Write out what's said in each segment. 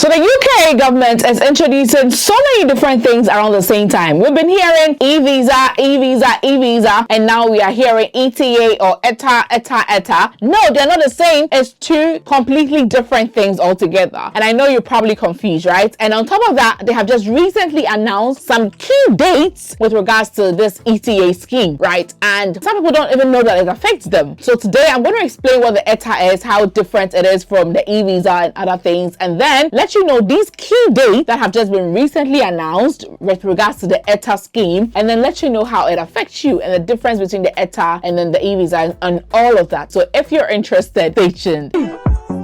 So the UK government is introducing so many different things around the same time. We've been hearing e-visa, e-visa, e-visa, and now we are hearing ETA or ETA. No, they're not the same. It's two completely different things altogether. And I know you're probably confused, right? And on top of that, they have just recently announced some key dates with regards to this ETA scheme, right? And some people don't even know that it affects them. So today I'm going to explain what the ETA is, how different it is from the e-visa and other things, and then let you know these key dates that have just been recently announced with regards to the ETA scheme, and then let you know how it affects you and the difference between the ETA and then the e-visa and all of that. So if you're interested, stay tuned.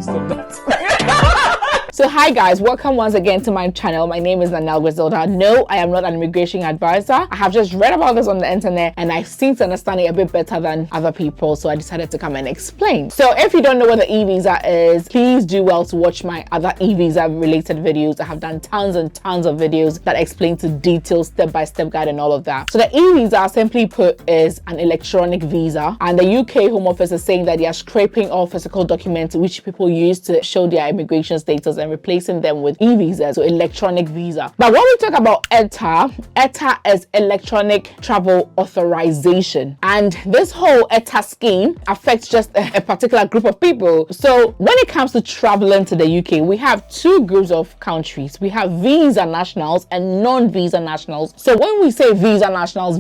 Stop that. So hi guys, welcome once again to my channel. My name is Nanelle Griselda. No, I am not an immigration advisor. I have just read about this on the internet and I seem to understand it a bit better than other people, so I decided to come and explain. So if you don't know what the e-visa is, please do well to watch my other e-visa related videos. I have done tons and tons of videos that explain to detail, step-by-step guide and all of that. So the e-visa, simply put, is an electronic visa, and the UK Home Office is saying that they are scraping all physical documents which people use to show their immigration status and replacing them with e-visa, so electronic visa. But when we talk about ETA is Electronic Travel Authorisation, and this whole ETA scheme affects just a particular group of people. So when it comes to traveling to the UK, we have two groups of countries. We have visa nationals and non-visa nationals. So when we say visa nationals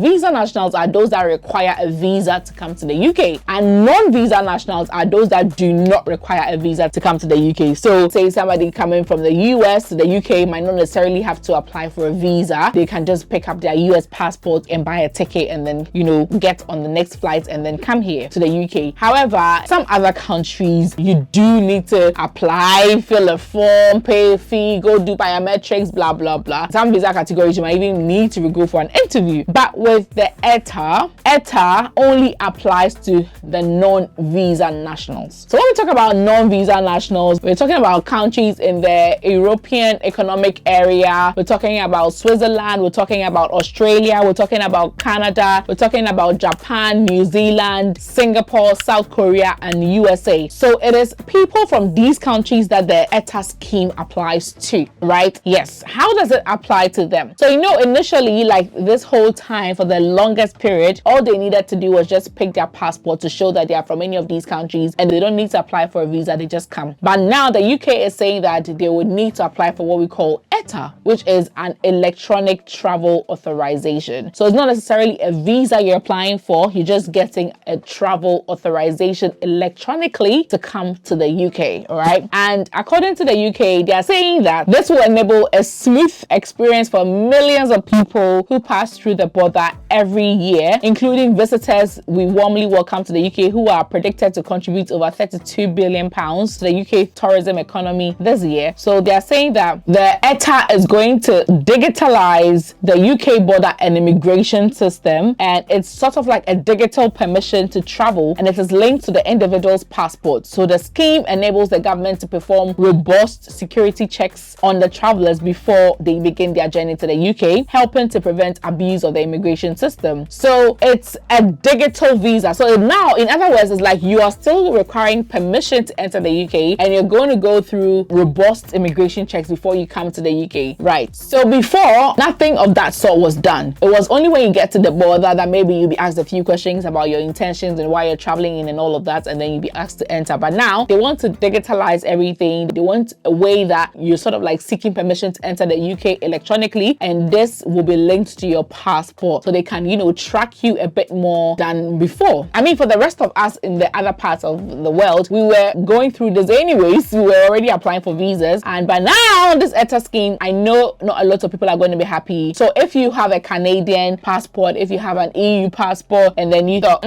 are those that require a visa to come to the UK, and non-visa nationals are those that do not require a visa to come to the UK. So say somebody coming from the US to the UK might not necessarily have to apply for a visa. They can just pick up their US passport and buy a ticket and then, you know, get on the next flight and then come here to the UK. However, some other countries, you do need to apply, fill a form, pay a fee, go do biometrics, blah, blah, blah. Some visa categories, you might even need to go for an interview. But with the ETA only applies to the non-visa nationals. So when we talk about non-visa nationals, we're talking about countries in the European Economic Area. We're talking about Switzerland. We're talking about Australia. We're talking about Canada. We're talking about Japan, New Zealand, Singapore, South Korea, and USA. So it is people from these countries that the ETA scheme applies to, right? Yes. How does it apply to them? So, you know, initially, like this whole time for the longest period, all they needed to do was just pick their passport to show that they are from any of these countries and they don't need to apply for a visa. They just come. But now the UK is saying that they would need to apply for what we call ETA, which is an Electronic Travel Authorization. So it's not necessarily a visa you're applying for, you're just getting a travel authorization electronically to come to the UK, all right? And according to the UK, they are saying that this will enable a smooth experience for millions of people who pass through the border every year, including visitors we warmly welcome to the UK, who are predicted to contribute over £32 billion to the UK tourism economy this year. So they are saying that the ETA is going to digitalize the UK border and immigration system, and it's sort of like a digital permission to travel, and it is linked to the individual's passport. So the scheme enables the government to perform robust security checks on the travelers before they begin their journey to the UK, helping to prevent abuse of the immigration system. So it's a digital visa. So now, in other words, it's like you are still requiring permission to enter the UK, and you're going to go through robust immigration checks before you come to the UK, right? So before, nothing of that sort was done. It was only when you get to the border that maybe you'll be asked a few questions about your intentions and why you're traveling in and all of that, and then you'll be asked to enter. But now they want to digitalize everything. They want a way that you're sort of like seeking permission to enter the UK electronically, and this will be linked to your passport, so they can, you know, track you a bit more than before. I mean, for the rest of us in the other parts of the world, we were going through this anyways. We were already applying for visas, and by now this ETA scheme, I know not a lot of people are going to be happy. So if you have a Canadian passport, if you have an EU passport, and then you thought,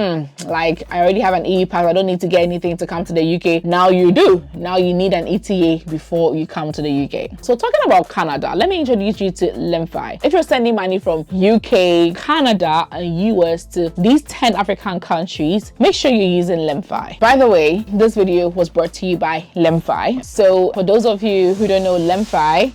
like, I already have an EU passport, I don't need to get anything to come to the UK. Now you do. Now you need an ETA before you come to the UK. So talking about Canada, let me introduce you to LIMFI. If you're sending money from UK, Canada, and US to these 10 African countries, make sure you're using LIMFI. By the way, this video was brought to you by LIMFI. So for those of you who don't know LIMFI,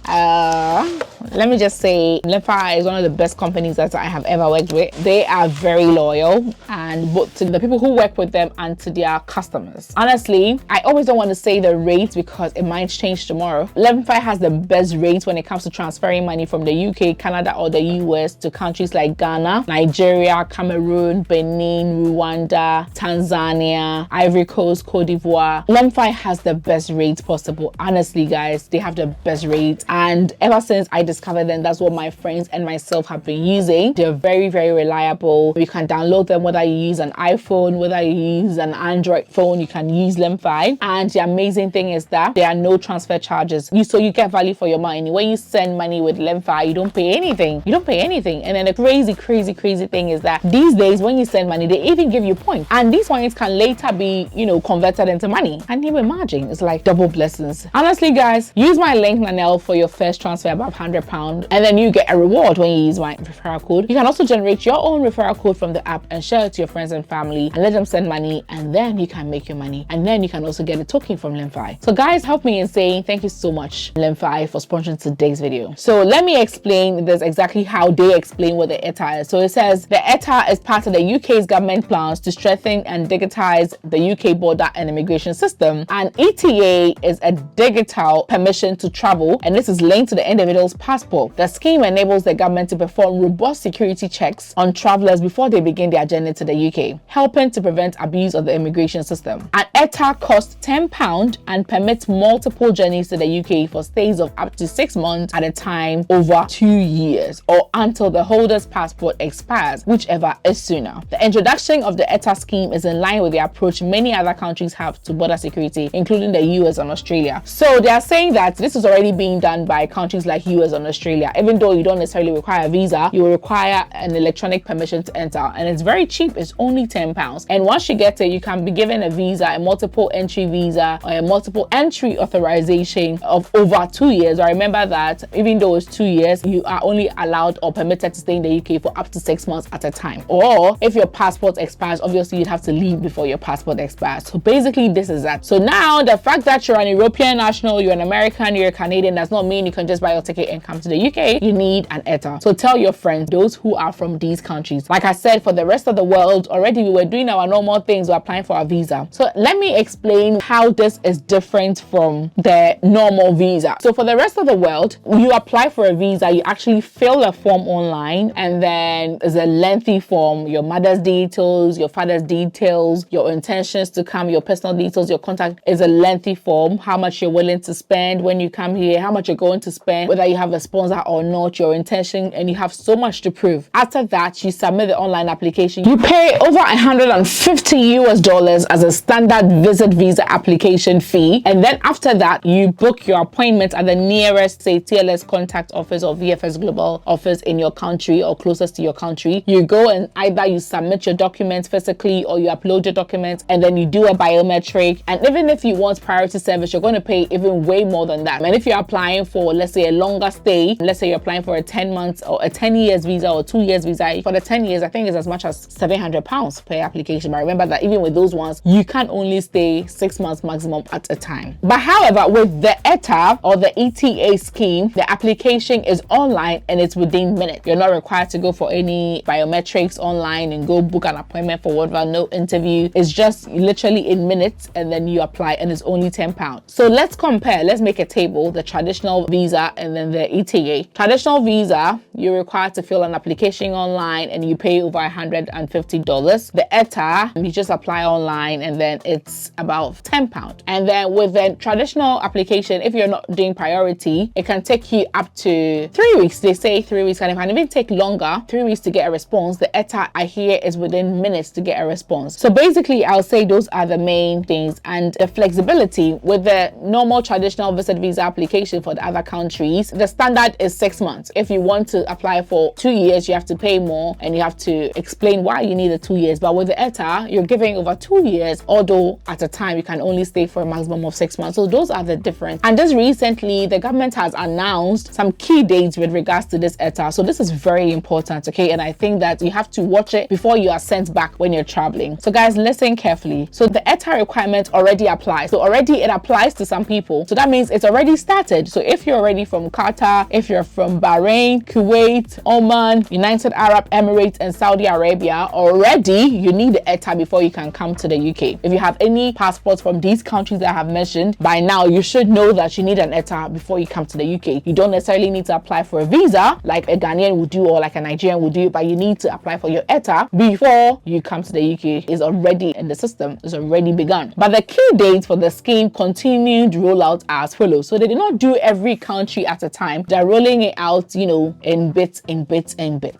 let me just say, Limfa is one of the best companies that I have ever worked with. They are very loyal, and both to the people who work with them and to their customers. Honestly, I always don't want to say the rates because it might change tomorrow. Limfa has the best rates when it comes to transferring money from the UK, Canada, or the US to countries like Ghana, Nigeria, Cameroon, Benin, Rwanda, Tanzania, Ivory Coast, Cote d'Ivoire. Limfa has the best rates possible. Honestly, guys, they have the best rates, and ever since I discovered them, that's what my friends and myself have been using. They're very, very reliable. You can download them whether you use an iPhone, whether you use an Android phone, you can use Limfa. And the amazing thing is that there are no transfer charges. So you get value for your money. When you send money with Limfa, you don't pay anything. You don't pay anything. And then the crazy thing is that these days when you send money, they even give you points. And these points can later be, converted into money. And you imagine, it's like double blessings. Honestly, guys, use my link Nanelle for your first transfer above £100, and then you get a reward when you use my referral code. You can also generate your own referral code from the app and share it to your friends and family and let them send money, and then you can make your money, and then you can also get a token from Limfa. So guys, help me in saying thank you so much, Limfa, for sponsoring today's video. So let me explain this exactly how they explain what the ETA is. So it says the ETA is part of the UK's government plans to strengthen and digitize the UK border and immigration system, and ETA is a digital permission to travel, and this is linked to the individual's passport. The scheme enables the government to perform robust security checks on travelers before they begin their journey to the UK, helping to prevent abuse of the immigration system. An ETA costs £10 and permits multiple journeys to the UK for stays of up to 6 months at a time over 2 years, or until the holder's passport expires, whichever is sooner. The introduction of the ETA scheme is in line with the approach many other countries have to border security, including the US and Australia. So they are saying that this is already being done by countries like US and Australia. Even though you don't necessarily require a visa, you will require an electronic permission to enter, and it's very cheap. It's only £10, and once you get it, you can be given a visa, a multiple entry visa, or a multiple entry authorization of over 2 years. I remember that even though it's 2 years, you are only allowed or permitted to stay in the UK for up to 6 months at a time. Or if your passport expires, obviously you'd have to leave before your passport expires. So basically this is that. So now the fact that you're an European national, you're an American, you're a Canadian, does not mean you can just buy your ticket and come to the UK. You need an ETA. So tell your friends, those who are from these countries. Like I said, for the rest of the world, already we were doing our normal things. We're applying for a visa. So let me explain how this is different from the normal visa. So for the rest of the world, you apply for a visa, you actually fill a form online, and then there's a lengthy form, your mother's details, your father's details, your intentions to come, your personal details, your contact. Is a lengthy form, how much you're willing to spend when you come here, how much you're going to spend, whether you have a sponsor or not, your intention, and you have so much to prove. After that, you submit the online application. You pay over $150 as a standard visit visa application fee, and then after that, you book your appointment at the nearest, say, TLS contact office or VFS Global office in your country or closest to your country. You go and either you submit your documents physically or you upload your documents, and then you do a biometric. And even if you want priority service, you're going to pay even way more than that. And if you're applying for, let's say, a longer stay, let's say you're applying for a 10 months or a 10 years visa or 2 years visa, for the 10 years, I think it's as much as £700 per application. But remember that even with those ones, you can only stay 6 months maximum at a time. But however, with the ETA or the ETA scheme, the application is online and it's within minutes. You're not required to go for any biometrics online and go book an appointment for whatever, no interview. It's just literally in minutes, and then you apply, and it's only £10. So let's compare. Let's make a table, the traditional visa and then the ETA. Traditional visa, you're required to fill an application online and you pay over $150. The ETA, you just apply online and then it's about £10. And then with the traditional application, if you're not doing priority, it can take you up to 3 weeks. They say 3 weeks, and it can even take longer, 3 weeks to get a response. The ETA, I hear, is within minutes to get a response. So basically, I'll say those are the main things. And the flexibility with the normal traditional visit visa application for the other countries, the standard is 6 months. If you want to apply for 2 years, you have to pay more and you have to explain why you need the 2 years. But with the ETA, you're giving over 2 years, although at a time you can only stay for a maximum of 6 months. So those are the difference. And just recently, the government has announced some key dates with regards to this ETA. So this is very important, okay? And I think that you have to watch it before you are sent back when you're traveling. So guys, listen carefully. So the ETA requirement already applies. So already it applies to some people. So that means it's already started. So if you're already from Qatar, visa if you're from Bahrain, Kuwait, Oman, United Arab Emirates, and Saudi Arabia. Already, you need the ETA before you can come to the UK. If you have any passports from these countries that I have mentioned, by now you should know that you need an ETA before you come to the UK. You don't necessarily need to apply for a visa like a Ghanaian would do or like a Nigerian would do, but you need to apply for your ETA before you come to the UK. It's already in the system. It's already begun. But the key dates for the scheme continued rollout as follows. So they did not do every country at a time. They're rolling it out, you know, in bits.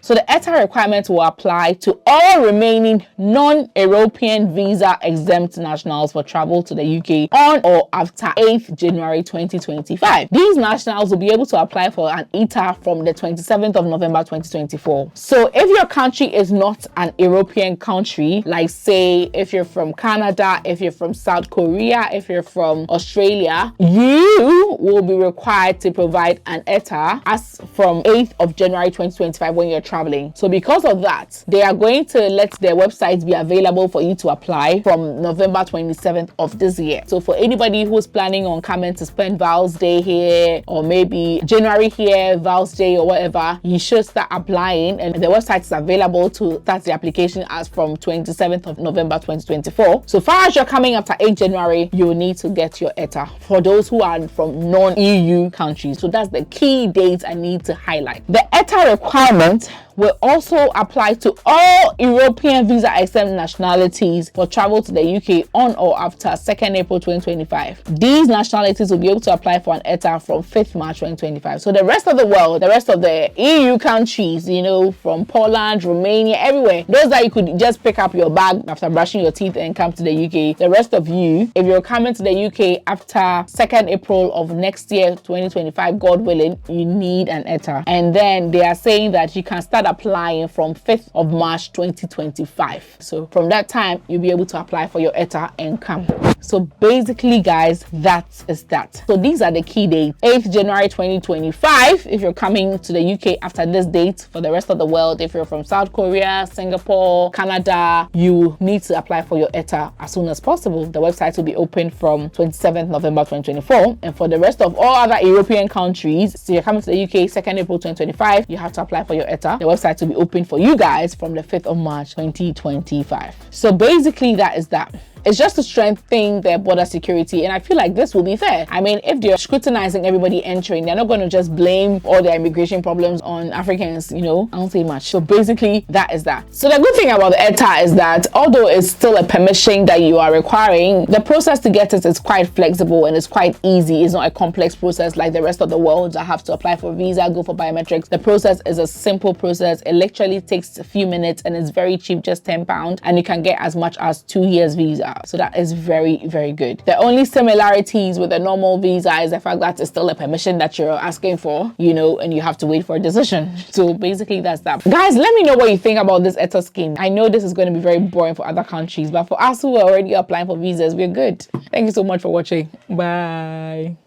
So the ETA requirement will apply to all remaining non-European visa exempt nationals for travel to the UK on or after 8th January 2025. These nationals will be able to apply for an ETA from the 27th of November 2024. So if your country is not an European country, like say if you're from Canada, if you're from South Korea, if you're from Australia, you will be required to provide an ETA as from 8th of January 2025 when you're traveling. So because of that, they are going to let their websites be available for you to apply from November 27th of this year. So for anybody who's planning on coming to spend Val's Day here, or maybe January here, Val's Day or whatever, you should start applying, and the website is available to start the application as from 27th of November 2024. So far as you're coming after 8 January, you will need to get your ETA for those who are from non-EU countries. So that's the key dates I need to highlight. The ETA requirement will also apply to all European visa exempt nationalities for travel to the UK on or after 2nd April 2025. These nationalities will be able to apply for an ETA from 5th March 2025. So the rest of the world, the rest of the EU countries, you know, from Poland, Romania, everywhere, those that you could just pick up your bag after brushing your teeth and come to the UK. The rest of you, if you're coming to the UK after 2nd April of next year, 2025, God willing, you need an ETA. And then they are saying that you can start applying from 5th of March 2025. So from that time, you'll be able to apply for your ETA and come. So basically, guys, that is that. So these are the key dates. 8th January 2025, if you're coming to the UK after this date. For the rest of the world, if you're from South Korea, Singapore, Canada, you need to apply for your ETA as soon as possible. The website will be open from 27th November 2024. And for the rest of all other European countries, so you're coming to the UK 2nd April 2025, you have to apply for your ETA. The website will be open for you guys from the 5th of March 2025. So basically, that is that. It's just to strengthen their border security, and I feel like this will be fair. I mean, if they're scrutinizing everybody entering, they're not going to just blame all their immigration problems on Africans, you know. I don't say much. So basically, that is that. So the good thing about the ETA is that although it's still a permission that you are requiring, the process to get it is quite flexible and it's quite easy. It's not a complex process like the rest of the world that have to apply for a visa, go for biometrics. The process is a simple process. It literally takes a few minutes and it's very cheap, just £10, and you can get as much as 2 years visa. So that is very, very good. The only similarities with a normal visa is the fact that it's still a permission that you're asking for, you know, and you have to wait for a decision. So basically that's that. Guys, let me know what you think about this ETA scheme. I know this is going to be very boring for other countries, but for us who are already applying for visas, we're good. Thank you so much for watching. Bye.